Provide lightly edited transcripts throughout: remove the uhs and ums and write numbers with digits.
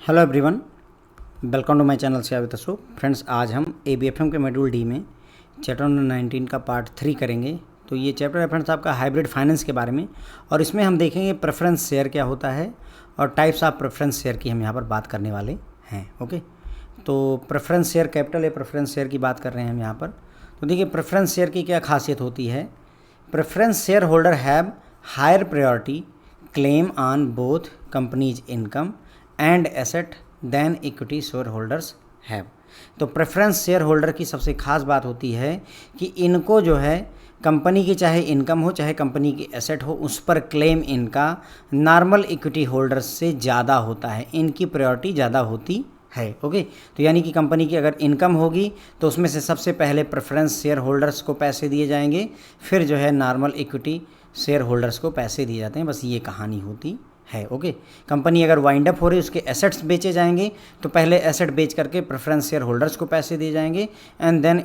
Hello everyone, welcome to my channel से आवित Ashok. Friends, आज हम ABFM के मॉड्यूल डी में चैप्टर नंबर 19 का पार्ट 3 करेंगे। तो ये चैप्टर है फ्रेंड्स आपका हाइब्रिड फाइनेंस के बारे में, और इसमें हम देखेंगे प्रेफरेंस शेयर क्या होता है और टाइप्स ऑफ प्रेफरेंस शेयर की हम यहाँ पर बात करने वाले हैं। ओके, तो प्रेफरेंस शेयर कैपिटल है, प्रेफरेंस शेयर की बात कर रहे हैं हम यहाँ पर। तो देखिए, प्रेफरेंस शेयर की क्या खासियत होती है। Preference share holder have higher priority claim on both companies income and asset then equity share holders have. तो प्रेफरेंस शेयर होल्डर की सबसे खास बात होती है कि इनको जो है कंपनी की चाहे इनकम हो चाहे कंपनी की एसेट हो, उस पर क्लेम इनका नॉर्मल इक्विटी होल्डर्स से ज़्यादा होता है, इनकी प्रायोरिटी ज़्यादा होती है। ओके, तो यानी कि कंपनी की अगर इनकम होगी तो उसमें से सबसे पहले प्रेफरेंस शेयर होल्डर्स को पैसे दिए जाएंगे, फिर जो है नॉर्मल इक्विटी शेयर होल्डर्स को पैसे दिए जाते हैं। बस ये कहानी होती है। ओके, कंपनी अगर वाइंड अप हो रही है, उसके एसेट्स बेचे जाएंगे, तो पहले एसेट बेच करके प्रेफरेंस शेयर होल्डर्स को पैसे दिए जाएंगे and then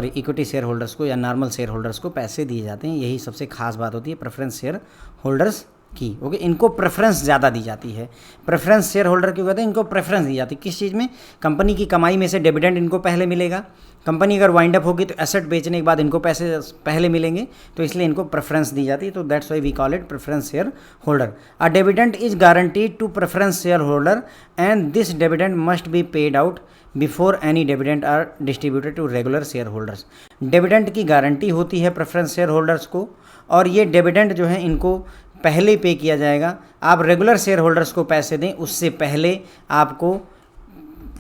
equity share holders को या नॉर्मल शेयर होल्डर्स को पैसे दिए जाते हैं। यही सबसे खास बात होती है प्रेफरेंस शेयर होल्डर्स की। ओके, इनको प्रेफरेंस ज़्यादा दी जाती है। प्रेफरेंस शेयर होल्डर क्यों कहते हैं, इनको प्रेफरेंस दी जाती है किस चीज़ में? कंपनी की कमाई में से डिविडेंड इनको पहले मिलेगा। कंपनी अगर वाइंड अप होगी तो एसेट बेचने के बाद इनको पैसे पहले मिलेंगे, तो इसलिए इनको प्रेफरेंस दी जाती है। तो that's why we call it preference share holder. A dividend is guaranteed to preference share holder and this dividend must be paid out before any dividend are distributed to regular share holders. Dividend की guarantee होती है preference share holders को, और ये dividend जो है इनको पहले पे किया जाएगा। आप रेगुलर शेयर होल्डर्स को पैसे दें उससे पहले आपको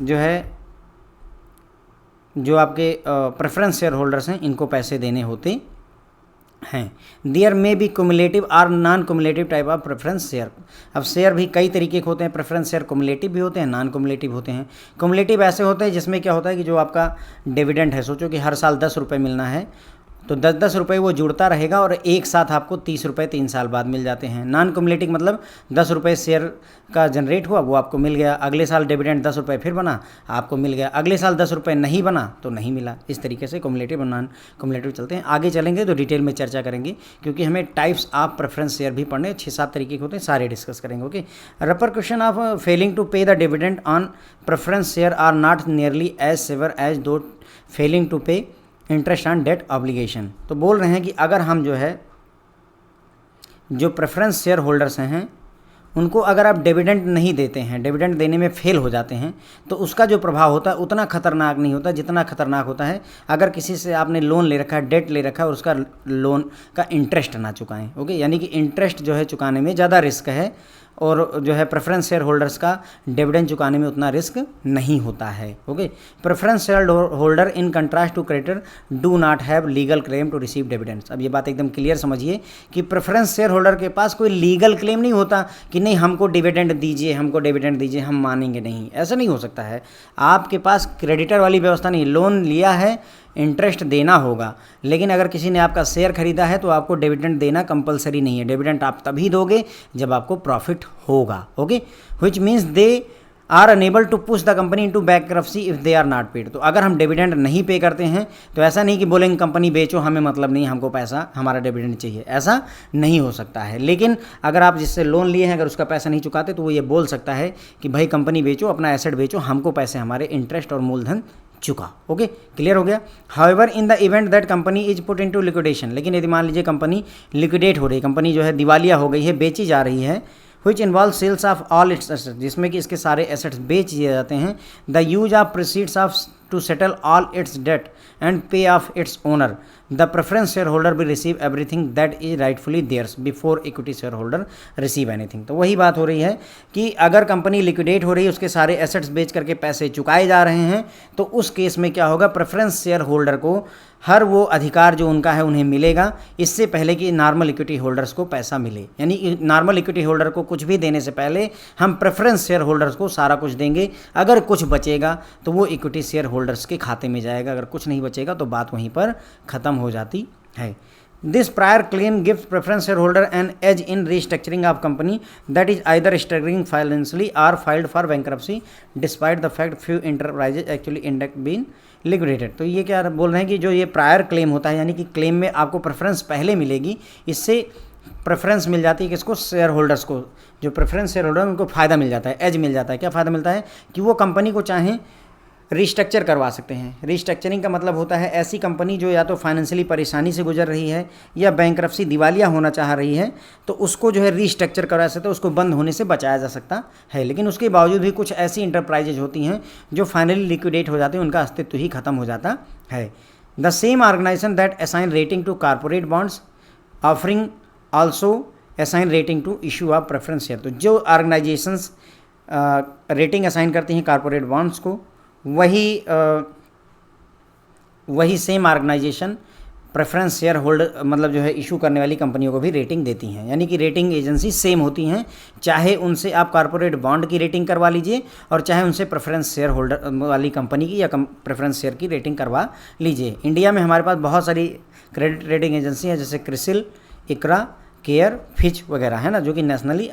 जो है जो आपके प्रेफरेंस शेयर होल्डर्स हैं इनको पैसे देने होते हैं। देयर मे बी कुमुलेटिव और non cumulative type of preference share. अब शेयर भी कई तरीके के होते हैं। प्रेफरेंस शेयर कुमुलेटिव भी होते हैं, नॉन कुमुलेटिव होते हैं। कुमुलेटिव ऐसे होते हैं जिसमें क्या होता है कि जो आपका डिविडेंड है, सोचो कि हर साल 10 रुपये मिलना है, तो 10-10 रुपये वो जुड़ता रहेगा और एक साथ आपको 30 रुपये 3 साल बाद मिल जाते हैं। नॉन कुमुलेटिव मतलब 10 रुपये शेयर का जनरेट हुआ, वो आपको मिल गया, अगले साल डिविडेंड 10 रुपये फिर बना, आपको मिल गया, अगले साल 10 रुपये नहीं बना तो नहीं मिला। इस तरीके से कुमुलेटिव और नॉन कुमुलेटिव चलते हैं। आगे चलेंगे तो डिटेल में चर्चा करेंगे, क्योंकि हमें टाइप्स ऑफ प्रेफरेंस शेयर भी पढ़ने 6-7 तरीके के होते हैं, सारे डिस्कस करेंगे। Okay, repercussion of failing to pay the dividend on preference share are not nearly as severe as though failing to pay interest on debt obligation. तो बोल रहे हैं कि अगर हम जो है जो प्रेफरेंस शेयर होल्डर्स हैं उनको अगर आप डिविडेंड नहीं देते हैं, डिविडेंड देने में फेल हो जाते हैं, तो उसका जो प्रभाव होता है उतना खतरनाक नहीं होता जितना खतरनाक होता है अगर किसी से आपने लोन ले रखा है, डेट ले रखा है और उसका लोन का इंटरेस्ट ना चुकाएं। ओके, यानी कि इंटरेस्ट जो है चुकाने में ज़्यादा रिस्क है, और जो है प्रेफरेंस शेयर होल्डर्स का डिविडेंड चुकाने में उतना रिस्क नहीं होता है। Okay, preference share holder in contrast to creditor do not have legal claim to receive dividends. अब ये बात एकदम क्लियर समझिए कि प्रेफरेंस शेयर होल्डर के पास कोई लीगल क्लेम नहीं होता कि नहीं हमको डिविडेंड दीजिए, हमको डिविडेंड दीजिए, हम मानेंगे नहीं, ऐसा नहीं हो सकता है। आपके पास क्रेडिटर वाली व्यवस्था नहीं, लोन लिया है, इंटरेस्ट देना होगा, लेकिन अगर किसी ने आपका शेयर खरीदा है तो आपको डिविडेंड देना कंपलसरी नहीं है। डिविडेंड आप तभी दोगे जब आपको प्रॉफिट होगा। Okay, which means they are unable to push the company into bankruptcy if they are not paid. तो अगर हम डिविडेंड नहीं पे करते हैं तो ऐसा नहीं कि बोलेंगे कंपनी बेचो, हमें मतलब नहीं, हमको पैसा, हमारा डिविडेंड चाहिए, ऐसा नहीं हो सकता है। लेकिन अगर आप जिससे लोन लिए हैं अगर उसका पैसा नहीं चुकाते तो वो ये बोल सकता है कि भाई कंपनी बेचो, अपना एसेट बेचो, हमको पैसे हमारे इंटरेस्ट और मूलधन चुका। ओके, क्लियर हो गया। However in the event that company is put into liquidation, लेकिन यदि मान लीजिए कंपनी लिक्विडेट हो रही है, कंपनी जो है दिवालिया हो गई है, बेची जा रही है, which involves sales of all its assets, जिसमें कि इसके सारे एसेट्स बेच दिए जाते हैं, the use of proceeds of to settle all its debt and pay off its owner, the preference shareholder will receive everything that is rightfully theirs before equity shareholder receive anything। तो वही बात हो रही है कि अगर कंपनी लिक्विडेट हो रही है, उसके सारे एसेट्स बेच करके पैसे चुकाए जा रहे हैं, तो उस केस में क्या होगा, प्रेफरेंस शेयर होल्डर को हर वो अधिकार जो उनका है उन्हें मिलेगा, इससे पहले कि नॉर्मल इक्विटी होल्डर्स को पैसा मिले। यानी नॉर्मल इक्विटी होल्डर को कुछ भी देने से पहले हम प्रेफरेंस शेयर होल्डर्स को सारा कुछ देंगे। अगर कुछ बचेगा तो वो इक्विटी शेयर होल्डर्स के खाते में जाएगा, अगर कुछ नहीं बचेगा तो बात वहीं पर ख़त्म हो जाती है। This prior claim gives preference shareholder an edge in restructuring of company that is either struggling financially or filed for bankruptcy despite the fact few enterprises actually end up being liquidated। तो ये क्या बोल रहे हैं कि जो ये prior claim होता है, यानी कि क्लेम में आपको प्रेफरेंस पहले मिलेगी, इससे प्रेफरेंस मिल जाती है किसको, शेयर होल्डर्स को। जो प्रेफरेंस शेयर होल्डर उनको फ़ायदा मिल जाता है, एज मिल जाता है। क्या फ़ायदा मिलता है कि वो कंपनी को चाहें रिस्ट्रक्चर करवा सकते हैं। रिस्ट्रक्चरिंग का मतलब होता है ऐसी कंपनी जो या तो फाइनेंशियली परेशानी से गुजर रही है या बैंकरप्सी दिवालिया होना चाह रही है, तो उसको जो है रिस्ट्रक्चर करवा सकते हैं, उसको बंद होने से बचाया जा सकता है। लेकिन उसके बावजूद भी कुछ ऐसी इंटरप्राइजेज होती हैं जो फाइनली लिक्विडेट हो जाती हैं, उनका अस्तित्व ही खत्म हो जाता है। The same organization that assign rating to corporate bonds offering also assign rating to issue of preference share. तो जो ऑर्गेनाइजेशंस रेटिंग असाइन करती हैं कॉर्पोरेट बॉन्ड्स को, वही same organization preference share holder मतलब जो है इशू करने वाली कंपनियों को भी रेटिंग देती हैं। यानी कि रेटिंग एजेंसी सेम होती हैं, चाहे उनसे आप कॉर्पोरेट बॉन्ड की रेटिंग करवा लीजिए और चाहे उनसे प्रेफरेंस शेयर होल्डर वाली कंपनी की या प्रेफरेंस शेयर की रेटिंग करवा लीजिए। इंडिया में हमारे पास बहुत सारी क्रेडिट रेटिंग एजेंसी है, जैसे क्रिसिल, इकरा, केयर, फिच वगैरह है ना, जो कि नेशनली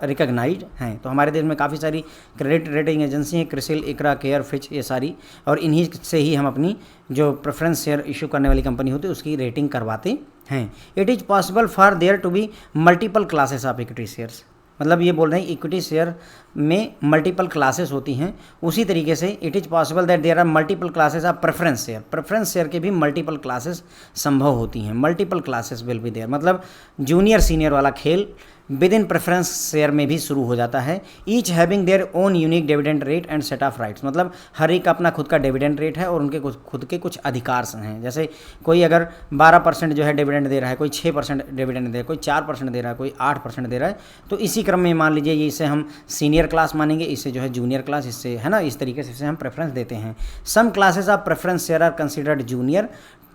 रिकॉग्नाइज्ड हैं। तो हमारे देश में काफ़ी सारी क्रेडिट रेटिंग एजेंसी हैं, क्रिसिल, इकरा, केयर, फिच, ये सारी, और इन्हीं से ही हम अपनी जो प्रेफरेंस शेयर इशू करने वाली कंपनी होती है उसकी रेटिंग करवाते हैं। It is possible for there to be multiple classes of equity shares. मतलब ये बोल रहे हैं इक्विटी शेयर में मल्टीपल क्लासेस होती हैं, उसी तरीके से it is possible that there are multiple classes of preference share. Preference share के भी मल्टीपल क्लासेस संभव होती हैं। Multiple classes will be there, मतलब जूनियर सीनियर वाला खेल विद इन प्रेफरेंस शेयर में भी शुरू हो जाता है। Each having their own unique dividend rate and set of rights, मतलब हर एक अपना खुद का डिविडेंड रेट है और उनके खुद के कुछ अधिकार हैं। जैसे कोई अगर 12% जो है डिविडेंड दे रहा है, कोई 6% डिविडेंड दे रहा है, कोई 4% दे रहा है, कोई 8% दे रहा है, तो इसी क्रम में मान लीजिए ये इसे हम सीनियर क्लास मानेंगे, इससे जो है जूनियर क्लास, इससे है ना, इस तरीके से हम प्रेफरेंस देते हैं। Some classes of preference share are considered junior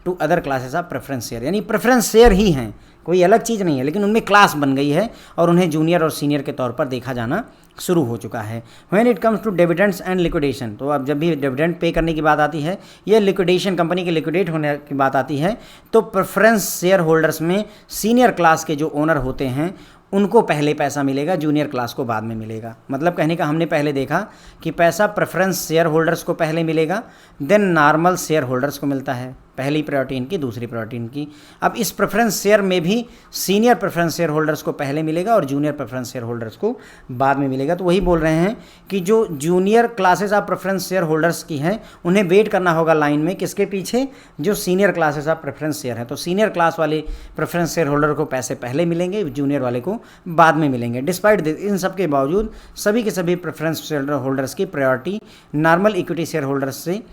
to other classes of preference share, यानी प्रेफरेंस शेयर ही हैं, कोई अलग चीज़ नहीं है, लेकिन उनमें क्लास बन गई है और उन्हें जूनियर और सीनियर के तौर पर देखा जाना शुरू हो चुका है। When it comes to dividends and liquidation, तो अब जब भी डिविडेंड पे करने की बात आती है या लिक्विडेशन, कंपनी के लिक्विडेट होने की बात आती है, तो प्रेफरेंस शेयर होल्डर्स में सीनियर क्लास के जो ओनर होते हैं उनको पहले पैसा मिलेगा, जूनियर क्लास को बाद में मिलेगा। मतलब कहने का हमने पहले देखा कि पैसा प्रेफरेंस शेयर होल्डर्स को पहले मिलेगा, देन नॉर्मल शेयर होल्डर्स को मिलता है, पहली प्रायोरिटी इनकी, दूसरी प्रायोरिटी इनकी। अब इस प्रेफरेंस शेयर में भी सीनियर प्रेफरेंस शेयर होल्डर्स को पहले मिलेगा और जूनियर प्रेफरेंस शेयर होल्डर्स को बाद में मिलेगा। तो वही बोल रहे हैं कि जो junior classes of preference share holders की हैं उन्हें वेट करना होगा लाइन में, किसके पीछे, जो senior classes of preference share है। तो सीनियर क्लास वाले प्रेफरेंस शेयर होल्डर को पैसे पहले मिलेंगे, जूनियर वाले को बाद में मिलेंगे। डिस्पाइट इन सब के बावजूद सभी के सभी प्रेफरेंस शेयर होल्डर्स की priority normal equity share holders से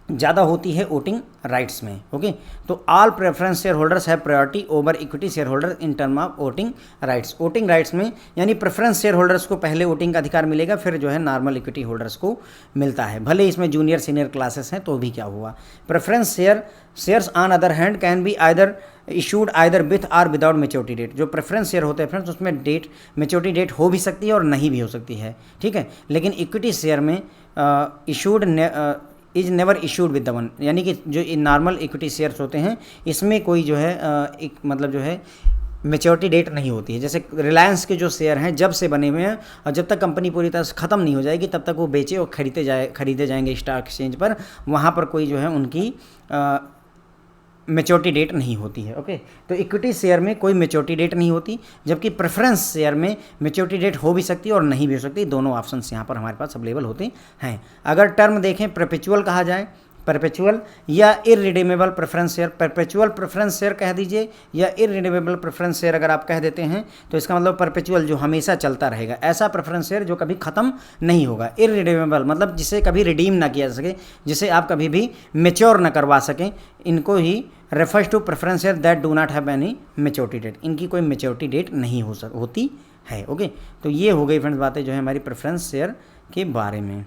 ज़्यादा होती है वोटिंग राइट्स में। ओके, तो all preference share holders have priority over equity share holder in term of voting rights. Voting rights में यानी प्रेफरेंस शेयर होल्डर्स को पहले वोटिंग का अधिकार मिलेगा, फिर जो है नॉर्मल इक्विटी होल्डर्स को मिलता है। भले इसमें जूनियर सीनियर क्लासेस हैं तो भी क्या हुआ। Preference shares on other hand can be either issued either with or without maturity date. जो प्रेफरेंस शेयर होते हैं फ्रेंड्स उसमें डेट मेच्योरिटी डेट हो भी सकती है और नहीं भी हो सकती है, ठीक है। लेकिन इक्विटी शेयर में issued is never issued with the one, यानी कि जो नॉर्मल इक्विटी शेयर्स होते हैं इसमें कोई जो है एक मतलब जो है मेच्योरिटी डेट नहीं होती है। जैसे रिलायंस के जो शेयर हैं जब से बने हुए हैं और जब तक कंपनी पूरी तरह से ख़त्म नहीं हो जाएगी तब तक वो बेचे और खरीदे जाएंगे स्टॉक एक्सचेंज पर, वहाँ पर कोई जो है उनकी मेच्योरिटी डेट नहीं होती है। ओके, तो इक्विटी शेयर में कोई मेच्योरिटी डेट नहीं होती, जबकि प्रेफरेंस शेयर में मेच्योरिटी डेट हो भी सकती है और नहीं भी हो सकती। दोनों ऑप्शंस यहाँ पर हमारे पास अवेलेबल होते हैं। अगर टर्म देखें परपेचुअल कहा जाए, परपेचुअल या irredeemable preference share, perpetual preference share कह दीजिए या इररिडीमेबल प्रेफरेंस शेयर अगर आप कह देते हैं तो इसका मतलब परपेचुअल जो हमेशा चलता रहेगा, ऐसा प्रेफरेंस शेयर जो कभी ख़त्म नहीं होगा। इररिडीमेबल मतलब जिसे कभी रिडीम ना किया जा सके, जिसे आप कभी भी मेच्योर ना करवा सकें, इनको ही refers to preference share that do not have any maturity date. इनकी कोई मेच्योरिटी डेट नहीं होती है। ओके, तो ये हो गई फ्रेंड्स बातें जो है हमारी प्रेफरेंस शेयर के बारे में।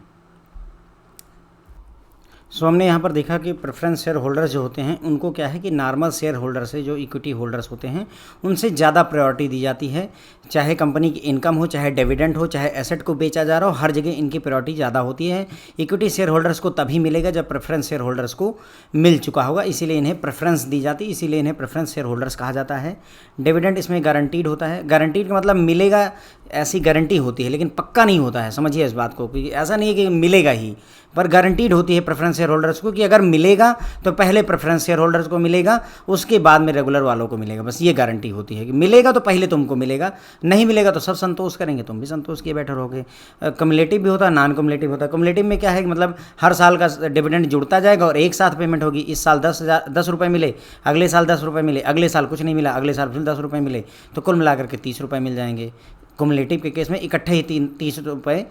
सो हमने यहाँ पर देखा कि प्रेफरेंस शेयर होल्डर्स जो होते हैं उनको क्या है कि नॉर्मल शेयर होल्डर से जो इक्विटी होल्डर्स होते हैं उनसे ज़्यादा प्रायोरिटी दी जाती है। चाहे कंपनी की इनकम हो, चाहे डिविडेंड हो, चाहे एसेट को बेचा जा रहा हो, हर जगह इनकी प्रायोरिटी ज़्यादा होती है। इक्विटी शेयर होल्डर्स को तभी मिलेगा जब प्रेफरेंस शेयर होल्डर्स को मिल चुका होगा, इसीलिए इन्हें प्रेफरेंस दी जाती है, इसीलिए इन्हें प्रेफरेंस शेयर होल्डर्स कहा जाता है। डिविडेंड इसमें गारंटीड होता है। गारंटीड का मतलब मिलेगा ऐसी गारंटी होती है लेकिन पक्का नहीं होता है, समझिए इस बात को, क्योंकि ऐसा नहीं है कि मिलेगा ही, पर गारंटीड होती है प्रेफरेंस शेयर होल्डर्स को कि अगर मिलेगा तो पहले प्रेफरेंस शेयर होल्डर्स को मिलेगा, उसके बाद में रेगुलर वालों को मिलेगा। बस ये गारंटी होती है कि मिलेगा तो पहले तुमको मिलेगा, नहीं मिलेगा तो सब संतोष करेंगे, तुम भी संतोष किए बैठे रहोगे। कम्युलेटिव भी होता है, नॉन कम्युलेटिव होता है। कम्युलेटिव में क्या है कि मतलब हर साल का डिविडेंड जुड़ता जाएगा और एक साथ पेमेंट होगी। इस साल 10 रुपये मिले, अगले साल 10 रुपये मिले, अगले साल कुछ नहीं मिला, अगले साल फिर 10 रुपये मिले, तो कुल मिलाकर के 30 रुपये मिल जाएंगे। कुमुलेटिव के केस में इकट्ठे ही 30 रुपये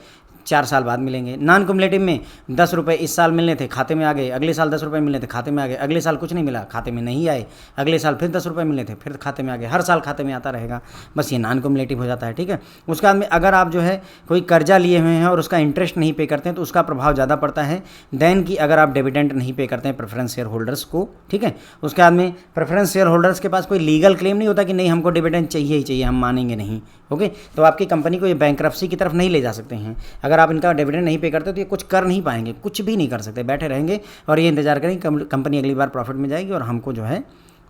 4 साल बाद मिलेंगे। नॉन कुमुलेटिव में 10 रुपये इस साल मिलने थे, खाते में आ गए, अगले साल 10 रुपये मिलने थे, खाते में आ गए, अगले साल कुछ नहीं मिला, खाते में नहीं आए, अगले साल फिर 10 रुपये मिलने थे, फिर खाते में आ गए, हर साल खाते में आता रहेगा। बस ये नॉन कुमुलेटिव हो जाता है, ठीक है। उसके बाद में अगर आप जो है कोई कर्जा लिए हुए हैं और उसका इंटरेस्ट नहीं पे करते हैं तो उसका प्रभाव ज़्यादा पड़ता है देन कि अगर आप डिविडेंड नहीं पे करते हैं प्रेफरेंस शेयर होल्डर्स को, ठीक है। उसके बाद में प्रेफरेंस शेयर होल्डर्स के पास कोई लीगल क्लेम नहीं होता कि नहीं हमको डिविडेंड चाहिए ही चाहिए, हम मानेंगे नहीं, ओके। तो आपकी कंपनी को ये बैंकरप्सी की तरफ नहीं ले जा सकते हैं। अगर आप इनका डिविडेंड नहीं पे करते तो ये कुछ कर नहीं पाएंगे, कुछ भी नहीं कर सकते, बैठे रहेंगे और ये इंतजार करेंगे कंपनी अगली बार प्रॉफिट में जाएगी और हमको जो है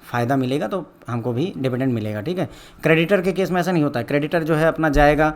फ़ायदा मिलेगा तो हमको भी डिविडेंड मिलेगा, ठीक है। क्रेडिटर के केस में ऐसा नहीं होता है। क्रेडिटर जो है अपना जाएगा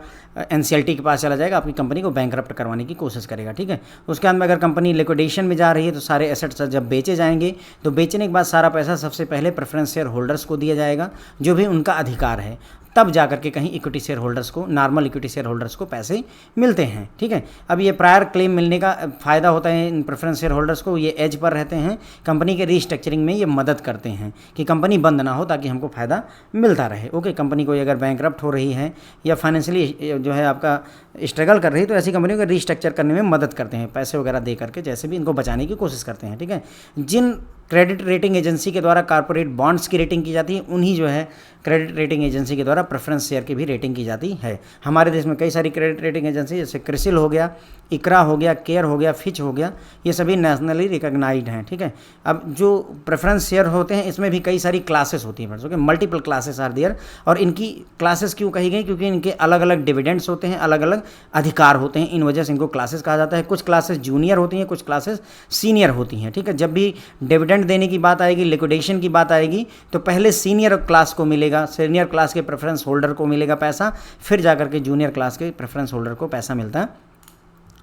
एनसीएलटी के पास चला जाएगा, आपकी कंपनी को बैंकरप्ट करवाने की कोशिश करेगा, ठीक है। उसके बाद में अगर कंपनी लिक्विडेशन में जा रही है तो सारे एसेट्स जब बेचे जाएंगे तो बेचने के बाद सारा पैसा सबसे पहले प्रेफरेंस शेयर होल्डर्स को दिया जाएगा, जो भी उनका अधिकार है, तब जाकर के कहीं इक्विटी शेयर होल्डर्स को, नॉर्मल इक्विटी शेयर होल्डर्स को पैसे मिलते हैं, ठीक है। अब ये प्रायर क्लेम मिलने का फ़ायदा होता है इन प्रेफरेंस शेयर होल्डर्स को, ये एज पर रहते हैं, कंपनी के रीस्ट्रक्चरिंग में ये मदद करते हैं कि कंपनी बंद ना हो ताकि हमको फ़ायदा मिलता रहे, ओके। कंपनी को अगर बैंकरप्ट हो रही है या फाइनेंशियली जो है आपका स्ट्रगल कर रही है तो ऐसी कंपनियों को रीस्ट्रक्चर करने में मदद करते हैं, पैसे वगैरह दे करके जैसे भी इनको बचाने की कोशिश करते हैं, ठीक है। जिन क्रेडिट रेटिंग एजेंसी के द्वारा कॉर्पोरेट बॉन्ड्स की रेटिंग की जाती है, उन्हीं जो है क्रेडिट रेटिंग एजेंसी के द्वारा प्रेफरेंस शेयर की भी रेटिंग की जाती है। हमारे देश में कई सारी क्रेडिट रेटिंग एजेंसी जैसे क्रिसिल हो गया, इकरा हो गया, केयर हो गया, फिच हो गया, ये सभी नेशनली रिकॉग्नाइज्ड हैं, ठीक है। अब जो प्रेफरेंस शेयर होते हैं इसमें भी कई सारी क्लासेस होती हैं, okay, multiple classes are there. और इनकी क्लासेस क्यों कही गई? क्योंकि इनके अलग अलग डिविडेंड्स होते हैं, अलग अलग अधिकार होते हैं, इन वजह से इनको क्लासेस कहा जाता है। कुछ क्लासेस जूनियर होती हैं, कुछ क्लासेस सीनियर होती हैं, ठीक है। जब भी डिविडेंड देने की बात आएगी, लिक्विडेशन की बात आएगी, तो पहले सीनियर क्लास को मिलेगा, सीनियर क्लास के प्रेफरेंस होल्डर को मिलेगा पैसा, फिर जाकर के जूनियर क्लास के प्रेफरेंस होल्डर को पैसा मिलता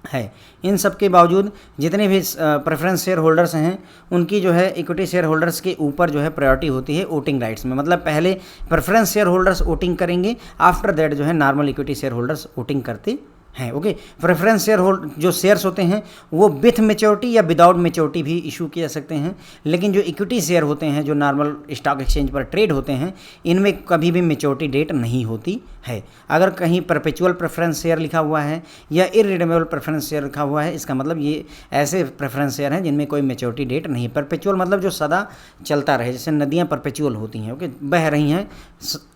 है। इन सब के बावजूद जितने भी प्रेफरेंस शेयर होल्डर्स हैं उनकी जो है इक्विटी शेयर होल्डर्स के ऊपर जो है प्रायोरिटी होती है वोटिंग राइट्स में। मतलब पहले प्रेफरेंस शेयर होल्डर्स वोटिंग करेंगे, आफ्टर दैट जो है normal equity share holders voting करते हैं, ओके। प्रेफरेंस शेयर होल्ड जो शेयर्स होते हैं वो विथ मेच्योरिटी या विदाउट मेच्योरिटी भी इशू किए जा सकते हैं, लेकिन जो इक्विटी शेयर होते हैं जो नॉर्मल स्टॉक एक्सचेंज पर ट्रेड होते हैं इनमें कभी भी मेच्योरिटी डेट नहीं होती है। अगर कहीं परपेचुअल प्रेफरेंस शेयर लिखा हुआ है या इररिडेमेबल प्रेफरेंस शेयर लिखा हुआ है, इसका मतलब ये ऐसे प्रेफरेंस शेयर हैं जिनमें कोई मेच्योरिटी डेट नहीं है। परपेचुअल मतलब जो सदा चलता रहे, जैसे नदियाँ परपेचुअल होती हैं, ओके, बह रही हैं,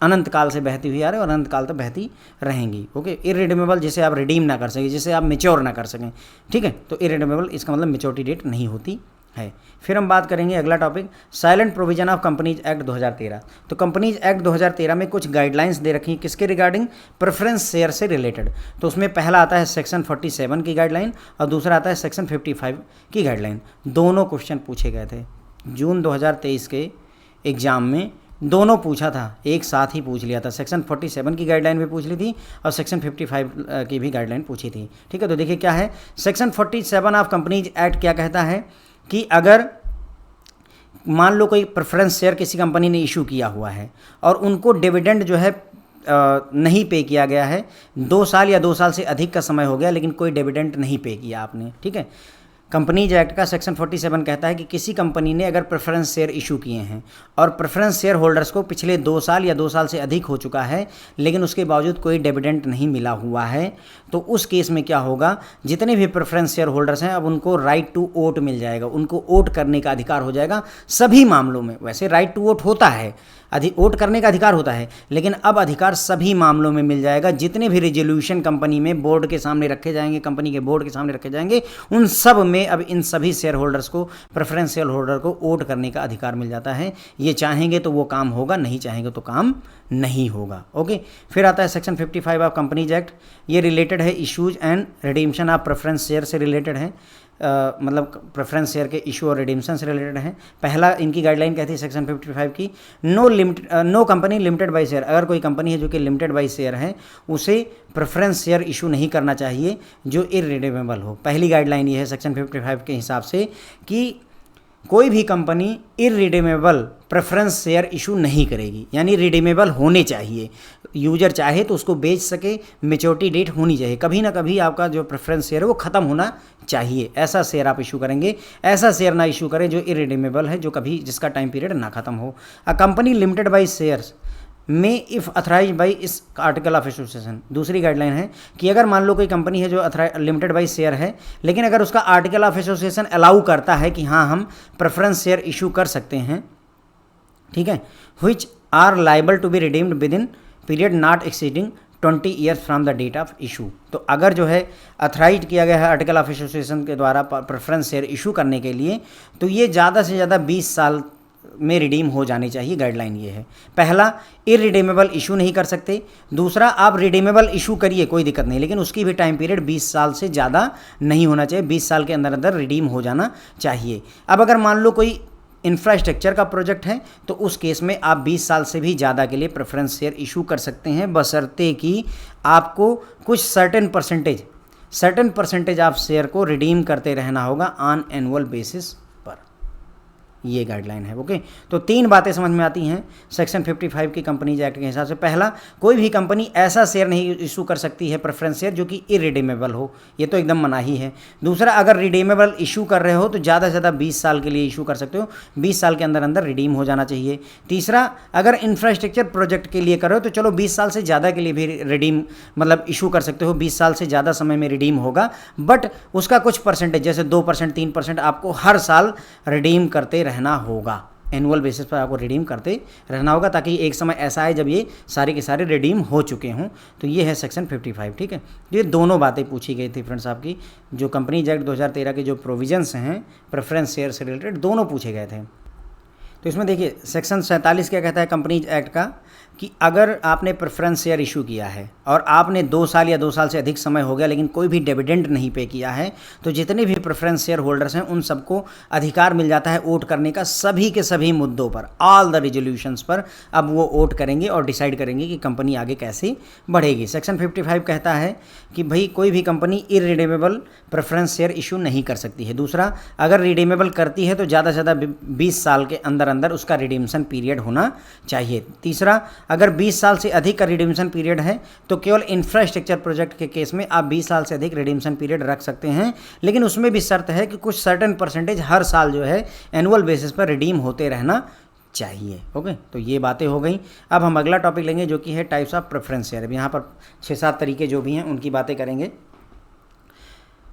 अनंत काल से बहती हुई आ रही है और अनंत काल तक बहती रहेंगी, ओके। इररिडेमेबल जिसे आप रिडीम ना कर सकें, जिसे आप मेच्योर ना कर सकें, ठीक है, तो इररिडेमेबल इसका मतलब मेच्योरिटी डेट नहीं होती है। फिर हम बात करेंगे अगला topic, silent provision of companies act 2013। तो कंपनीज एक्ट 2013 में कुछ गाइडलाइंस दे रखी हैं किसके रिगार्डिंग? प्रेफरेंस शेयर से रिलेटेड। तो उसमें पहला आता है सेक्शन 47 की गाइडलाइन और दूसरा आता है सेक्शन 55 की गाइडलाइन। दोनों क्वेश्चन पूछे गए थे जून 2023 के एग्जाम में, दोनों पूछा था, एक साथ ही पूछ लिया था। सेक्शन 47 की गाइडलाइन भी पूछ ली थी और सेक्शन 55 की भी गाइडलाइन पूछी थी, ठीक है। तो देखिए क्या है सेक्शन 47 ऑफ कंपनीज एक्ट क्या कहता है कि अगर मान लो कोई प्रेफरेंस शेयर किसी कंपनी ने इशू किया हुआ है और उनको डिविडेंड जो है नहीं पे किया गया है, 2 साल या 2 साल से अधिक का समय हो गया लेकिन कोई डिविडेंड नहीं पे किया आपने, ठीक है। कंपनीज एक्ट का सेक्शन 47 कहता है कि किसी कंपनी ने अगर प्रेफरेंस शेयर इशू किए हैं और प्रेफरेंस शेयर होल्डर्स को पिछले 2 साल या 2 साल से अधिक हो चुका है लेकिन उसके बावजूद कोई डिविडेंड नहीं मिला हुआ है, तो उस केस में क्या होगा, जितने भी प्रेफरेंस शेयर होल्डर्स हैं अब उनको राइट टू वोट मिल जाएगा, उनको वोट करने का अधिकार हो जाएगा सभी मामलों में। वैसे राइट टू वोट होता है, वोट करने का अधिकार होता है, लेकिन अब अधिकार सभी मामलों में मिल जाएगा। जितने भी रेजोल्यूशन कंपनी में बोर्ड के सामने रखे जाएंगे, कंपनी के बोर्ड के सामने रखे जाएंगे, उन सब में अब इन सभी शेयर होल्डर्स को, प्रेफरेंस शेयर होल्डर को वोट करने का अधिकार मिल जाता है। ये चाहेंगे तो वो काम होगा, नहीं चाहेंगे तो काम नहीं होगा, ओके। फिर आता है सेक्शन 55 ऑफ कंपनीज एक्ट, ये रिलेटेड है issues and redemption of preference share से रिलेटेड है। मतलब प्रेफरेंस शेयर के इशू और रिडीम्शन से रिलेटेड है। पहला इनकी गाइडलाइन कहती है सेक्शन 55 की, no company limited by share, अगर कोई कंपनी है जो कि लिमिटेड बाई शेयर है उसे प्रेफरेंस शेयर इशू नहीं करना चाहिए जो इररिडीमेबल हो। पहली गाइडलाइन ये है सेक्शन 55 के हिसाब से कि कोई भी company irredeemable preference share issue नहीं करेगी, यानी रिडीमेबल होने चाहिए, यूजर चाहे तो उसको बेच सके, मेच्योरिटी डेट होनी चाहिए, कभी ना कभी आपका जो प्रेफरेंस शेयर है वो ख़त्म होना चाहिए, ऐसा शेयर आप इशू करेंगे। ऐसा शेयर ना इशू करें जो इररिडीमेबल है, जो कभी जिसका टाइम पीरियड ना ख़त्म हो। A company limited by shares में इफ़ अथराइज बाई इस आर्टिकल ऑफ एसोसिएशन। दूसरी गाइडलाइन है कि अगर मान लो कोई कंपनी है जो लिमिटेड बाई शेयर है, लेकिन अगर उसका आर्टिकल ऑफ एसोसिएशन अलाउ करता है कि हाँ हम प्रेफरेंस शेयर इशू कर सकते हैं, ठीक है, which are liable to be redeemed with in period not exceeding 20 years from the date of issue. तो अगर जो है अथराइज किया गया है आर्टिकल ऑफ एसोसिएशन के द्वारा प्रेफरेंस शेयर इशू करने के लिए, तो ये ज़्यादा से ज़्यादा 20 साल में रिडीम हो जानी चाहिए। गाइडलाइन ये है। पहला, इररिडीमेबल इशू नहीं कर सकते। दूसरा, आप रिडीमेबल इशू करिए कोई दिक्कत नहीं, लेकिन उसकी भी टाइम पीरियड 20 साल से ज़्यादा नहीं होना चाहिए, 20 साल के अंदर अंदर रिडीम हो जाना चाहिए। अब अगर मान लो कोई इंफ्रास्ट्रक्चर का प्रोजेक्ट है तो उस केस में आप 20 साल से भी ज़्यादा के लिए प्रेफरेंस शेयर इशू कर सकते हैं, बशर्ते कि आपको कुछ सर्टेन परसेंटेज आप शेयर को रिडीम करते रहना होगा ऑन एनुअल बेसिस। ये गाइडलाइन है। ओके, तो 3 बातें समझ में आती हैं सेक्शन 55 की कंपनीज एक्ट के हिसाब से। पहला, कोई भी कंपनी ऐसा शेयर नहीं इशू कर सकती है प्रेफरेंस शेयर जो कि इररिडीमेबल हो, ये तो एकदम मनाही है। दूसरा, अगर रिडीमेबल इशू कर रहे हो तो ज़्यादा से ज़्यादा 20 साल के लिए इशू कर सकते हो, 20 साल के अंदर अंदर रिडीम हो जाना चाहिए। तीसरा, अगर इंफ्रास्ट्रक्चर प्रोजेक्ट के लिए कर रहे हो तो चलो 20 साल से ज़्यादा के लिए भी रिडीम मतलब इशू कर सकते हो, 20 साल से ज़्यादा समय में रिडीम होगा, बट उसका कुछ परसेंटेज जैसे 2% 3% आपको हर साल रिडीम करते रहना होगा, एनुअल बेसिस पर आपको रिडीम करते रहना होगा, ताकि एक समय ऐसा आए जब ये सारे के सारे रिडीम हो चुके हों। तो ये है सेक्शन 55। ठीक है, ये दोनों बातें पूछी गई थी फ्रेंड्स आपकी, जो कंपनीज एक्ट 2013 के जो प्रोविजंस हैं प्रेफरेंस शेयर से रिलेटेड, दोनों पूछे गए थे। तो इसमें देखिए सेक्शन 47 क्या कहता है कंपनीज एक्ट का, कि अगर आपने प्रेफरेंस शेयर इशू किया है और आपने 2 साल या 2 साल से अधिक समय हो गया लेकिन कोई भी डिविडेंड नहीं पे किया है, तो जितने भी प्रेफरेंस शेयर होल्डर्स हैं उन सबको अधिकार मिल जाता है वोट करने का, सभी के सभी मुद्दों पर, ऑल द रिजोल्यूशंस पर अब वो वोट करेंगे और डिसाइड करेंगे कि कंपनी आगे कैसे बढ़ेगी। सेक्शन 55 कहता है कि भाई कोई भी company irredeemable preference share issue नहीं कर सकती है। दूसरा, अगर रिडीमेबल करती है तो ज़्यादा से ज़्यादा 20 साल के अंदर अंदर उसका रिडीम्शन पीरियड होना चाहिए। तीसरा, अगर 20 साल से अधिक का रिडीम्शन पीरियड है तो केवल इंफ्रास्ट्रक्चर प्रोजेक्ट के केस में आप 20 साल से अधिक रिडीम्शन पीरियड रख सकते हैं, लेकिन उसमें भी शर्त है कि कुछ सर्टेन परसेंटेज हर साल जो है एनुअल बेसिस पर रिडीम होते रहना चाहिए। ओके, तो ये बातें हो गई। अब हम अगला टॉपिक लेंगे जो कि है टाइप्स ऑफ प्रेफरेंस शेयर। यहाँ पर 6-7 तरीके जो भी हैं उनकी बातें करेंगे।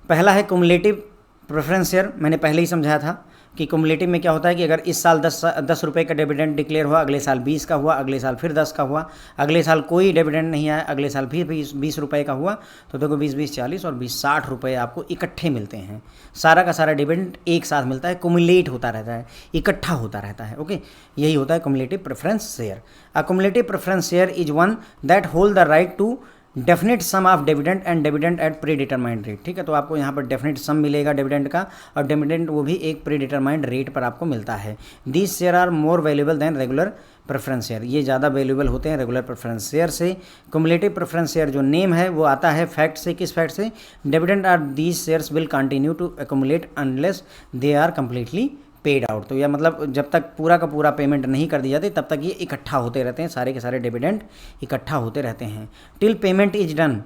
पहला है कुमुलेटिव प्रेफरेंस शेयर। मैंने पहले ही समझाया था कि कुमुलेटिव में क्या होता है कि अगर इस साल 10 रुपये का डिविडेंड डिक्लेयर हुआ, अगले साल 20 का हुआ, अगले साल फिर 10 का हुआ, अगले साल कोई डिविडेंड नहीं आया, अगले साल फिर 20 रुपये का हुआ, तो देखो 20 40 और 20 60 रुपये आपको इकट्ठे मिलते हैं। सारा का सारा डिविडेंड एक साथ मिलता है, कुमुलेट होता रहता है, इकट्ठा होता रहता है। ओके, यही होता है cumulative preference share. A cumulative preference share is one that hold the right to definite sum of dividend and dividend at predetermined rate. ठीक है, तो आपको यहाँ पर डेफिनेट सम मिलेगा डिविडेंड का, और डिविडेंड वो भी एक प्री डिटरमाइंड रेट पर आपको मिलता है। These share are more valuable than regular preference share. ये ज़्यादा वैल्यूएबल होते हैं रेगुलर प्रेफरेंस शेयर से। कुमुलेटिव प्रेफरेंस शेयर जो नेम है वो आता है फैक्ट से। किस फैक्ट से? Dividend are these shares will continue to accumulate unless they are completely paid out. तो यह मतलब जब तक पूरा का पूरा पेमेंट नहीं कर दी जाती तब तक ये इकट्ठा होते रहते हैं, सारे के सारे डिविडेंड इकट्ठा होते रहते हैं। Till payment is done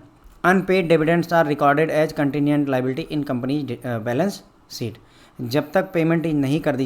unpaid dividends are recorded as contingent liability in company balance sheet. जब तक पेमेंट नहीं कर दी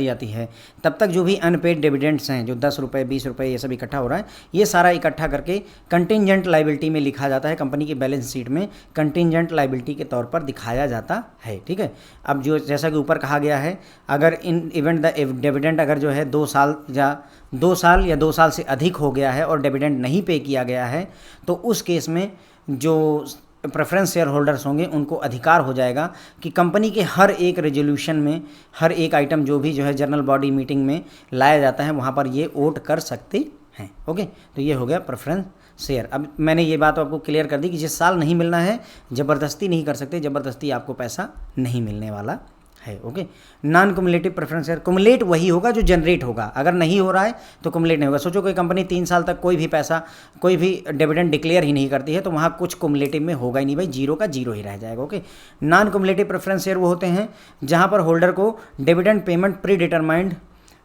जाती है, तब तक जो भी अनपेड डिविडेंड्स हैं, जो 10 रुपये 20 रुपये ये सब इकट्ठा हो रहा है, ये सारा इकट्ठा करके कंटिजेंट लायबिलिटी में लिखा जाता है, कंपनी की बैलेंस शीट में कंटिजेंट लायबिलिटी के तौर पर दिखाया जाता है। ठीक है, अब जो जैसा कि ऊपर कहा गया है, अगर इन इवेंट द डिविडेंड अगर जो है 2 साल या 2 साल से अधिक हो गया है और डिविडेंड नहीं पे किया गया है, तो उस केस में जो प्रेफरेंस शेयर होल्डर्स होंगे उनको अधिकार हो जाएगा कि कंपनी के हर एक रेजोल्यूशन में, हर एक आइटम जो भी जो है जनरल बॉडी मीटिंग में लाया जाता है, वहाँ पर ये वोट कर सकते हैं। ओके, तो ये हो गया प्रेफरेंस शेयर। अब मैंने ये बात आपको क्लियर कर दी कि जिस साल नहीं मिलना है ज़बरदस्ती नहीं कर सकते, ज़बरदस्ती आपको पैसा नहीं मिलने वाला है। Okay, non cumulative preference share, cumulate वही होगा जो जनरेट होगा, अगर नहीं हो रहा है तो कुमुलेट नहीं होगा। सोचो कोई कंपनी 3 साल तक कोई भी पैसा, कोई भी डिविडेंड डिक्लेयर ही नहीं करती है, तो वहाँ कुछ कुमुलेटिव में होगा ही नहीं भाई, जीरो का जीरो ही रह जाएगा। Okay, non cumulative preference share वो होते हैं जहाँ पर होल्डर को dividend payment pre determined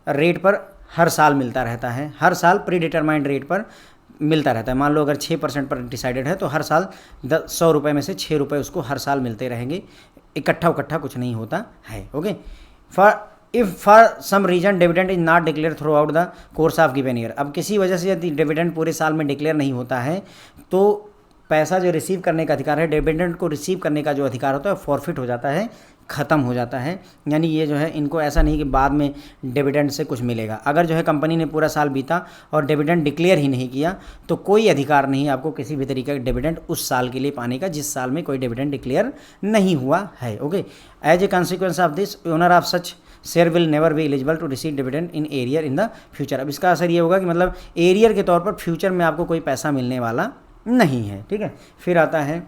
rate पर हर साल मिलता रहता है, हर साल प्री डिटरमाइंड रेट पर मिलता रहता है। मान लो अगर 6% पर डिसाइडेड है तो हर साल 100 रुपये में से 6 रुपये उसको हर साल मिलते रहेंगे, इकट्ठा कुछ नहीं होता है। Okay, for some reason dividend is not declare throughout the course of given year. अब किसी वजह से यदि डिविडेंड पूरे साल में डिक्लेयर नहीं होता है तो पैसा जो रिसीव करने का अधिकार है, डिविडेंड को रिसीव करने का जो अधिकार होता है फॉरफिट हो जाता है, ख़त्म हो जाता है। यानी ये जो है इनको ऐसा नहीं कि बाद में डिविडेंड से कुछ मिलेगा। अगर जो है कंपनी ने पूरा साल बीता और डिविडेंड डिक्लेयर ही नहीं किया तो कोई अधिकार नहीं आपको किसी भी तरीके का डिविडेंड उस साल के लिए पाने का जिस साल में कोई डिविडेंड डिक्लेयर नहीं हुआ है। Okay, as a consequence of this owner of such share will never be eligible to receive dividend in arrear in the future. अब इसका असर ये होगा कि मतलब एरियर के तौर पर फ्यूचर में आपको कोई पैसा मिलने वाला नहीं है। ठीक है, फिर आता है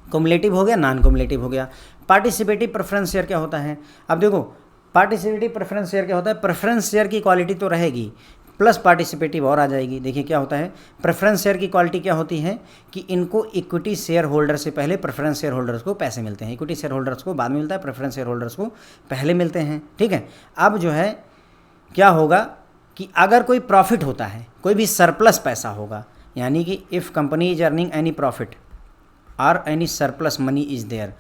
कुमुलेटिव हो गया, नॉन कुमुलेटिव हो गया। पार्टिसिपेटिव प्रेफरेंस शेयर क्या होता है? अब देखो पार्टिसिपेटिव प्रेफरेंस शेयर क्या होता है, प्रेफरेंस शेयर की क्वालिटी तो रहेगी प्लस पार्टिसिपेटिव और आ जाएगी। देखिए क्या होता है, प्रेफरेंस शेयर की क्वालिटी क्या होती है कि इनको इक्विटी शेयर होल्डर से पहले प्रेफरेंस शेयर होल्डर्स को पैसे मिलते हैं, इक्विटी शेयर होल्डर्स को बाद में मिलता है, प्रेफरेंस शेयर होल्डर्स को पहले मिलते हैं। ठीक है, अब जो है क्या होगा कि अगर कोई प्रॉफिट होता है, कोई भी सरप्लस पैसा होगा, यानी कि if company is earning any profit और any surplus money is there,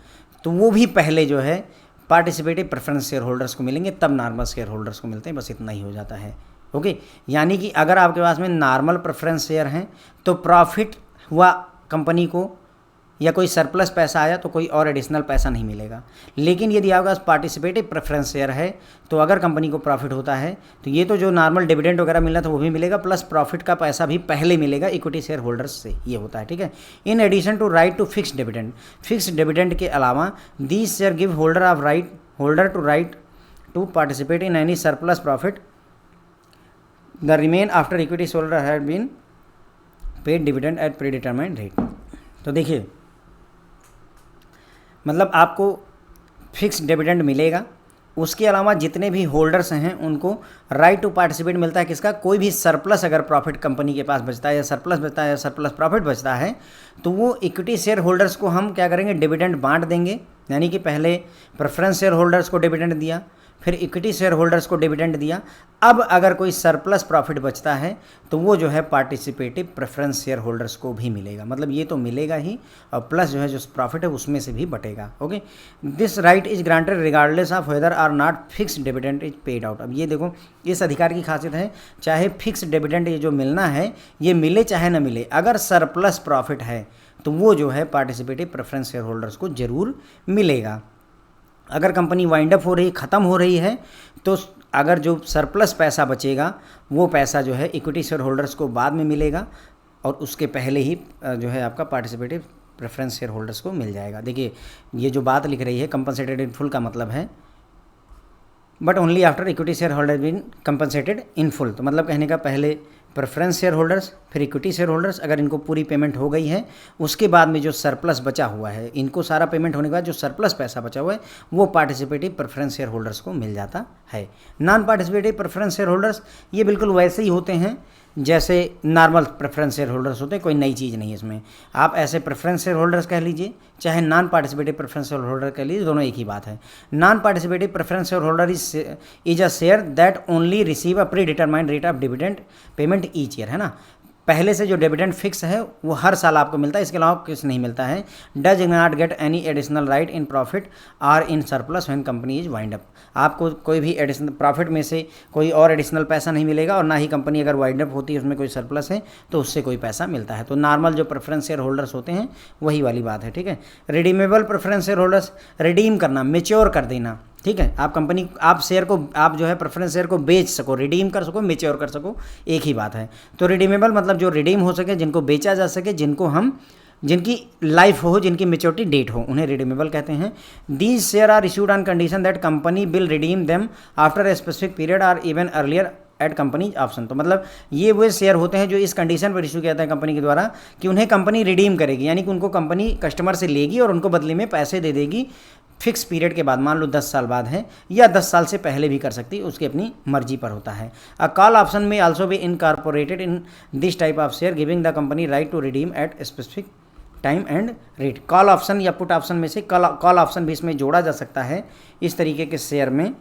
तो वो भी पहले जो है पार्टिसिपेटिव प्रेफरेंस शेयर होल्डर्स को मिलेंगे, तब नॉर्मल शेयर होल्डर्स को मिलते हैं। बस इतना ही हो जाता है। ओके, यानी कि अगर आपके पास में नॉर्मल प्रेफरेंस शेयर हैं तो प्रॉफिट हुआ कंपनी को या कोई सरप्लस पैसा आया तो कोई और एडिशनल पैसा नहीं मिलेगा। लेकिन यदि आपके पास पार्टिसिपेटिव प्रेफरेंस शेयर है तो अगर कंपनी को प्रॉफिट होता है तो ये तो जो नॉर्मल डिविडेंड वगैरह मिलना था वो भी मिलेगा, प्लस प्रॉफिट का पैसा भी पहले मिलेगा इक्विटी शेयर होल्डर्स से, ये होता है। ठीक है, in addition to right to fix dividend, fix dividend के अलावा these share give holder to right to participate in any surplus profit the remain after equity holder had been paid dividend at predetermined rate. तो देखिए मतलब आपको fix dividend मिलेगा, उसके अलावा जितने भी होल्डर्स हैं उनको राइट टू पार्टिसिपेट मिलता है। किसका? कोई भी सरप्लस अगर प्रॉफिट कंपनी के पास बचता है या सरप्लस बचता है या सरप्लस प्रॉफिट बचता है तो वो इक्विटी शेयर होल्डर्स को हम क्या करेंगे, डिविडेंड बांट देंगे। यानी कि पहले प्रेफरेंस शेयर होल्डर्स को डिविडेंड दिया, फिर इक्विटी शेयर होल्डर्स को डिविडेंड दिया। अब अगर कोई सरप्लस प्रॉफिट बचता है तो वो जो है पार्टिसिपेटिव प्रेफरेंस शेयर होल्डर्स को भी मिलेगा। मतलब ये तो मिलेगा ही और प्लस जो है जो प्रॉफिट है उसमें से भी बटेगा। Okay, this right is granted regardless of whether or not fix dividend is paid out. अब ये देखो इस अधिकार की खासियत है, चाहे फिक्स डिविडेंड ये जो मिलना है ये मिले चाहे ना मिले, अगर सरप्लस प्रॉफिट है तो वो जो है पार्टिसिपेटिव प्रेफरेंस शेयर होल्डर्स को जरूर मिलेगा। अगर कंपनी वाइंड अप हो रही, ख़त्म हो रही है तो अगर जो सरप्लस पैसा बचेगा वो पैसा जो है इक्विटी शेयर होल्डर्स को बाद में मिलेगा और उसके पहले ही जो है आपका पार्टिसिपेटिव प्रेफरेंस शेयर होल्डर्स को मिल जाएगा। देखिए ये जो बात लिख रही है कंपनसेटेड इन फुल का मतलब है but only after equity share holder been compensated in full. तो मतलब कहने का पहले प्रेफरेंस शेयर होल्डर्स फिर इक्विटी शेयर होल्डर्स, अगर इनको पूरी पेमेंट हो गई है उसके बाद में जो सरप्लस बचा हुआ है, इनको सारा पेमेंट होने के बाद जो सरप्लस पैसा बचा हुआ है वो पार्टिसिपेटिव प्रेफरेंस शेयर होल्डर्स को मिल जाता है। Non participative preference share holders ये बिल्कुल वैसे ही होते हैं जैसे नॉर्मल प्रेफरेंस शेयर होल्डर्स होते हैं, कोई नई चीज़ नहीं है इसमें। आप ऐसे प्रेफरेंस शेयर होल्डर्स कह लीजिए चाहे non participative preference share holder कह लीजिए, दोनों एक ही बात है। Non participative preference share holder is a share that only receive a pre determined rate of dividend payment each year, है ना। पहले से जो डिविडेंड फिक्स है वो हर साल आपको मिलता है, इसके अलावा कुछ नहीं मिलता है। Does not get any additional right in profit or in surplus when company is wind up. आपको कोई भी एडिशनल प्रॉफिट में से कोई और एडिशनल पैसा नहीं मिलेगा और ना ही कंपनी अगर वाइंड अप होती है उसमें कोई सरप्लस है तो उससे कोई पैसा मिलता है। तो नॉर्मल जो प्रेफरेंस शेयर होल्डर्स होते हैं वही वाली बात है। ठीक है, redeemable preference share holders, redeem करना, मेच्योर कर देना। ठीक है, आप शेयर को आप जो है प्रेफरेंस शेयर को बेच सको, रिडीम कर सको, मेच्योर कर सको, एक ही बात है। तो रिडीमेबल मतलब जो रिडीम हो सके, जिनको बेचा जा सके, जिनकी लाइफ हो, जिनकी मेच्योरिटी डेट हो, उन्हें रिडीमेबल कहते हैं। These share are issued on condition that company will redeem them after a specific period or even earlier at company option. तो मतलब ये वो शेयर होते हैं जो इस कंडीशन पर इशू किया जाता है कंपनी के द्वारा कि उन्हें कंपनी रिडीम करेगी, यानी कि उनको कंपनी कस्टमर से लेगी और उनको बदले में पैसे दे देगी फिक्स पीरियड के बाद, मान लो 10 साल बाद है या 10 साल से पहले भी कर सकती है, उसकी अपनी मर्जी पर होता है। A call option may also be incorporated in this type of share giving the company right to redeem at specific time and rate. Call option या पुट ऑप्शन में से कॉल ऑप्शन भी इसमें जोड़ा जा सकता है, इस तरीके के शेयर में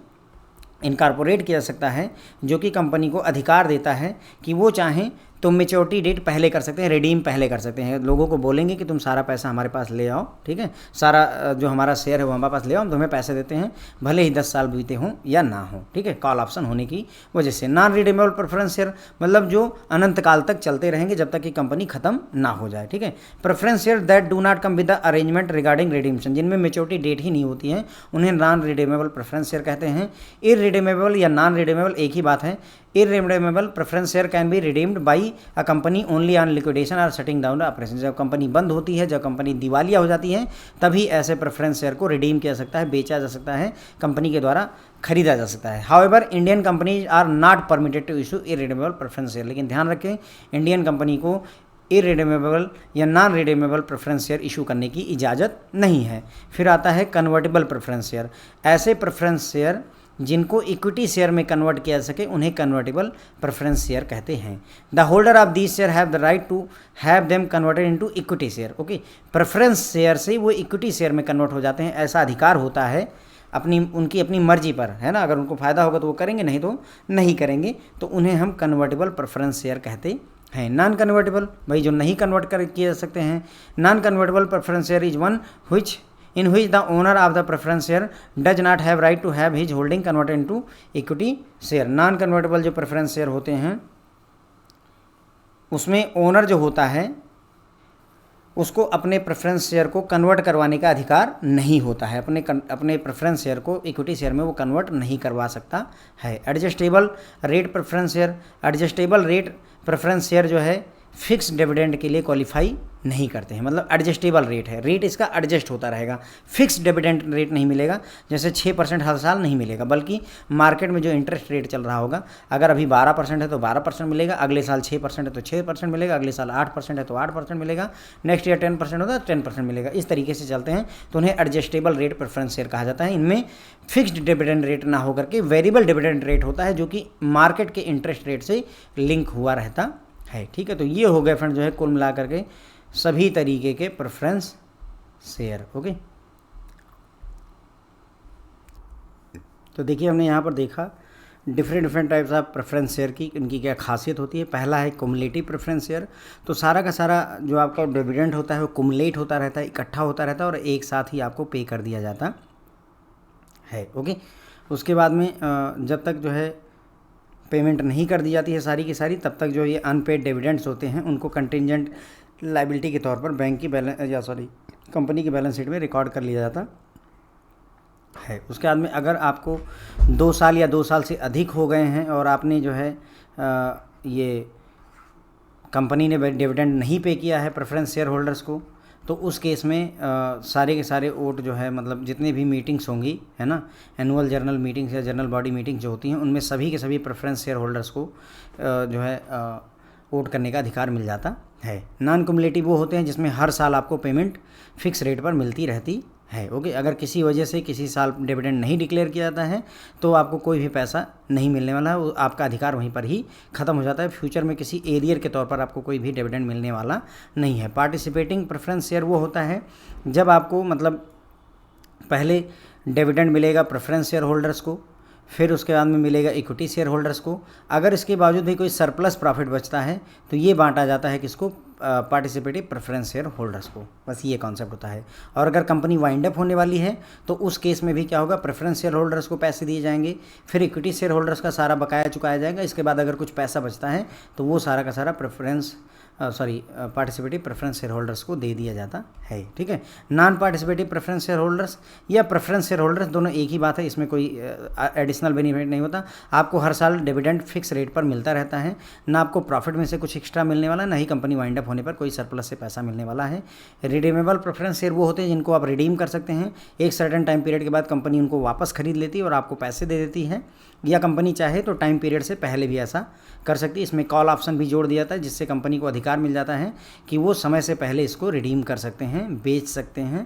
इनकॉर्पोरेट किया जा सकता है, जो कि कंपनी को अधिकार देता है कि वो चाहें तो मेच्योरिटी डेट पहले कर सकते हैं, रिडीम पहले कर सकते हैं। लोगों को बोलेंगे कि तुम सारा पैसा हमारे पास ले आओ, ठीक है, सारा जो हमारा शेयर है वो हमारे पास ले आओ, हम तुम्हें पैसे देते हैं, भले ही 10 साल बीते हों या ना हो, ठीक है, कॉल ऑप्शन होने की वजह से। नॉन रिडीमेबल प्रेफरेंस शेयर मतलब जो अनंत काल तक चलते रहेंगे जब तक कि कंपनी खत्म ना हो जाए, ठीक है। Preference share that do not come with the arrangement regarding redemption, जिनमें मेच्योरिटी डेट ही नहीं होती है, उन्हें नॉन रिडीमेबल प्रेफरेंस शेयर कहते हैं। इररिडीमेबल या नॉन रिडीमेबल एक ही बात है। Irredeemable preference share can be redeemed by a company only on liquidation और शटिंग डाउन ऑपरेशन। जब कंपनी बंद होती है, जब कंपनी दिवालिया हो जाती है, तभी ऐसे प्रेफरेंस शेयर को रिडीम किया जा सकता है, बेचा जा सकता है, कंपनी के द्वारा खरीदा जा सकता है। However Indian companies are not permitted to issue irredeemable preference share, लेकिन ध्यान रखें इंडियन कंपनी को इररिडीमेबल या non redeemable preference share issue करने की इजाज़त नहीं है। फिर आता है कन्वर्टेबल प्रेफरेंस शेयर। ऐसे प्रेफरेंस शेयर जिनको इक्विटी शेयर में कन्वर्ट किया जा सके उन्हें कन्वर्टेबल प्रेफरेंस शेयर कहते हैं। The holder of these share have the right to have them converted into equity share. Okay, preference share से वो इक्विटी शेयर में कन्वर्ट हो जाते हैं, ऐसा अधिकार होता है उनकी अपनी मर्जी पर, है ना। अगर उनको फ़ायदा होगा तो वो करेंगे, नहीं तो नहीं करेंगे, तो उन्हें हम कन्वर्टेबल प्रेफरेंस शेयर कहते हैं। नॉन कन्वर्टेबल भाई जो नहीं कन्वर्ट कर किए जा सकते हैं। Non convertible preference share is one in which the owner of the preference share does not have right to have his holding converted into equity share। Non convertible जो preference share होते हैं उसमें owner जो होता है उसको अपने preference share को कन्वर्ट करवाने का अधिकार नहीं होता है, अपने प्रेफरेंस शेयर को इक्विटी शेयर में वो कन्वर्ट नहीं करवा सकता है। Adjustable rate preference share, adjustable rate preference share जो है फिक्स डिविडेंड के लिए क्वालिफाई नहीं करते हैं, मतलब एडजस्टेबल रेट है, रेट इसका एडजस्ट होता रहेगा, फिक्स डिविडेंड रेट नहीं मिलेगा, जैसे 6% हर साल नहीं मिलेगा, बल्कि मार्केट में जो इंटरेस्ट रेट चल रहा होगा, अगर अभी 12% है तो 12% मिलेगा, अगले साल 6% है तो 6% मिलेगा, अगले साल 8% है तो 8% मिलेगा, नेक्स्ट ईयर 10% होता है तो 10% मिलेगा, इस तरीके से चलते हैं, तो उन्हें एडजस्टेबल रेट प्रेफरेंस शेयर कहा जाता है। इनमें फिक्स्ड डिविडेंड रेट ना होकर के वेरिएबल डिविडेंड रेट होता है, जो कि मार्केट के इंटरेस्ट रेट से लिंक हुआ रहता है, ठीक है। तो ये हो गए फ्रेंड जो है कुल मिला करके सभी तरीके के प्रेफरेंस शेयर। ओके, तो देखिए हमने यहाँ पर देखा different types of preference share की, इनकी क्या खासियत होती है। पहला है कुमुलेटिव प्रेफरेंस शेयर, तो सारा का सारा जो आपका डिविडेंड होता है वो कुमुलेट होता रहता है, इकट्ठा होता रहता है और एक साथ ही आपको पे कर दिया जाता है। ओके, उसके बाद में जब तक जो है पेमेंट नहीं कर दी जाती है सारी की सारी, तब तक जो ये अनपेड डिविडेंड्स होते हैं उनको कंटिंजेंट लायबिलिटी के तौर पर बैंक की कंपनी की बैलेंस शीट में रिकॉर्ड कर लिया जाता है। उसके बाद में अगर आपको 2 साल या 2 साल से अधिक हो गए हैं और आपने जो है ये कंपनी ने डिविडेंड नहीं पे किया है प्रेफरेंस शेयर होल्डर्स को, तो उस केस में सारे के सारे वोट जो है मतलब जितने भी मीटिंग्स होंगी, है ना, एनुअल जनरल मीटिंग्स या जनरल बॉडी मीटिंग्स जो होती हैं, उनमें सभी के सभी प्रेफरेंस शेयर होल्डर्स को जो है वोट करने का अधिकार मिल जाता है। नॉन कुमुलेटिव वो होते हैं जिसमें हर साल आपको पेमेंट फिक्स रेट पर मिलती रहती है। ओके, अगर किसी वजह से किसी साल डिविडेंड नहीं डिक्लेयर किया जाता है तो आपको कोई भी पैसा नहीं मिलने वाला है, वो आपका अधिकार वहीं पर ही ख़त्म हो जाता है। फ्यूचर में किसी एरियर के तौर पर आपको कोई भी डिविडेंड मिलने वाला नहीं है। पार्टिसिपेटिंग प्रेफरेंस शेयर वो होता है जब आपको मतलब पहले डिविडेंड मिलेगा प्रेफरेंस शेयर होल्डर्स को, फिर उसके बाद में मिलेगा इक्विटी शेयर होल्डर्स को। अगर इसके बावजूद भी कोई सरप्लस प्रॉफिट बचता है तो ये बांटा जाता है किसको, पार्टिसिपेटिव प्रेफरेंस शेयर होल्डर्स को। बस ये कॉन्सेप्ट होता है। और अगर कंपनी वाइंड अप होने वाली है तो उस केस में भी क्या होगा, प्रेफरेंस शेयर होल्डर्स को पैसे दिए जाएंगे, फिर इक्विटी शेयर होल्डर्स का सारा बकाया चुकाया जाएगा। इसके बाद अगर कुछ पैसा बचता है तो वो सारा का सारा preference participative preference share holders को दे दिया जाता है। ठीक है, non participative preference share holders या प्रेफरेंस शेयर होल्डर्स दोनों एक ही बात है, इसमें कोई एडिशनल बेनिफिट नहीं होता। आपको हर साल डिविडेंड फिक्स रेट पर मिलता रहता है, ना आपको प्रॉफिट में से कुछ एक्स्ट्रा मिलने वाला, ना ही कंपनी वाइंड अप होने पर कोई सरप्लस से पैसा मिलने वाला है। रिडीमेबल प्रेफरेंस शेयर वो होते हैं जिनको आप रिडीम कर सकते हैं, एक सर्टेन टाइम पीरियड के बाद कंपनी उनको वापस खरीद लेती है और आपको पैसे दे देती है, या कंपनी चाहे तो टाइम पीरियड से पहले भी ऐसा कर सकती है। इसमें कॉल ऑप्शन भी जोड़ दिया जाता है, जिससे कंपनी को अधिकार मिल जाता है कि वो समय से पहले इसको रिडीम कर सकते हैं, बेच सकते हैं,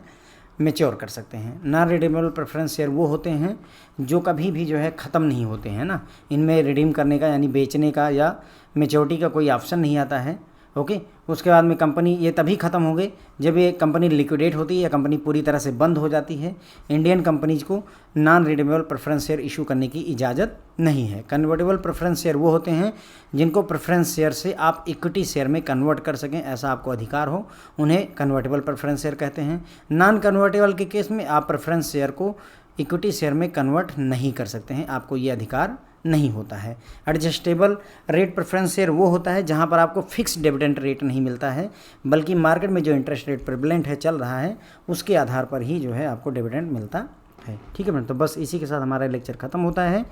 मैच्योर कर सकते हैं। नॉन रिडीमेबल प्रेफरेंस शेयर वो होते हैं जो कभी भी जो है ख़त्म नहीं होते हैं ना, इनमें रिडीम करने का यानी बेचने का या मैच्योरिटी का कोई ऑप्शन नहीं आता है। ओके, उसके बाद में कंपनी ये तभी ख़त्म हो गए जब ये कंपनी लिक्विडेट होती है या कंपनी पूरी तरह से बंद हो जाती है। इंडियन कंपनीज को non redeemable preference share issue करने की इजाज़त नहीं है। कन्वर्टेबल प्रेफरेंस शेयर वो होते हैं जिनको प्रेफरेंस शेयर से आप इक्विटी शेयर में कन्वर्ट कर सकें, ऐसा आपको अधिकार हो, उन्हें कन्वर्टेबल प्रेफरेंस शेयर कहते हैं। नॉन कन्वर्टेबल के केस में आप प्रेफरेंस शेयर को इक्विटी शेयर में कन्वर्ट नहीं कर सकते हैं, आपको ये अधिकार नहीं होता है। एडजस्टेबल रेट प्रेफरेंस शेयर वो होता है जहां पर आपको फिक्स डिविडेंड रेट नहीं मिलता है, बल्कि मार्केट में जो इंटरेस्ट रेट प्रेवलेंट है, चल रहा है, उसके आधार पर ही जो है आपको डिविडेंड मिलता है। ठीक है फ्रेंड, तो बस इसी के साथ हमारा लेक्चर खत्म होता है।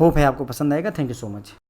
होप है आपको पसंद आएगा। Thank you so much.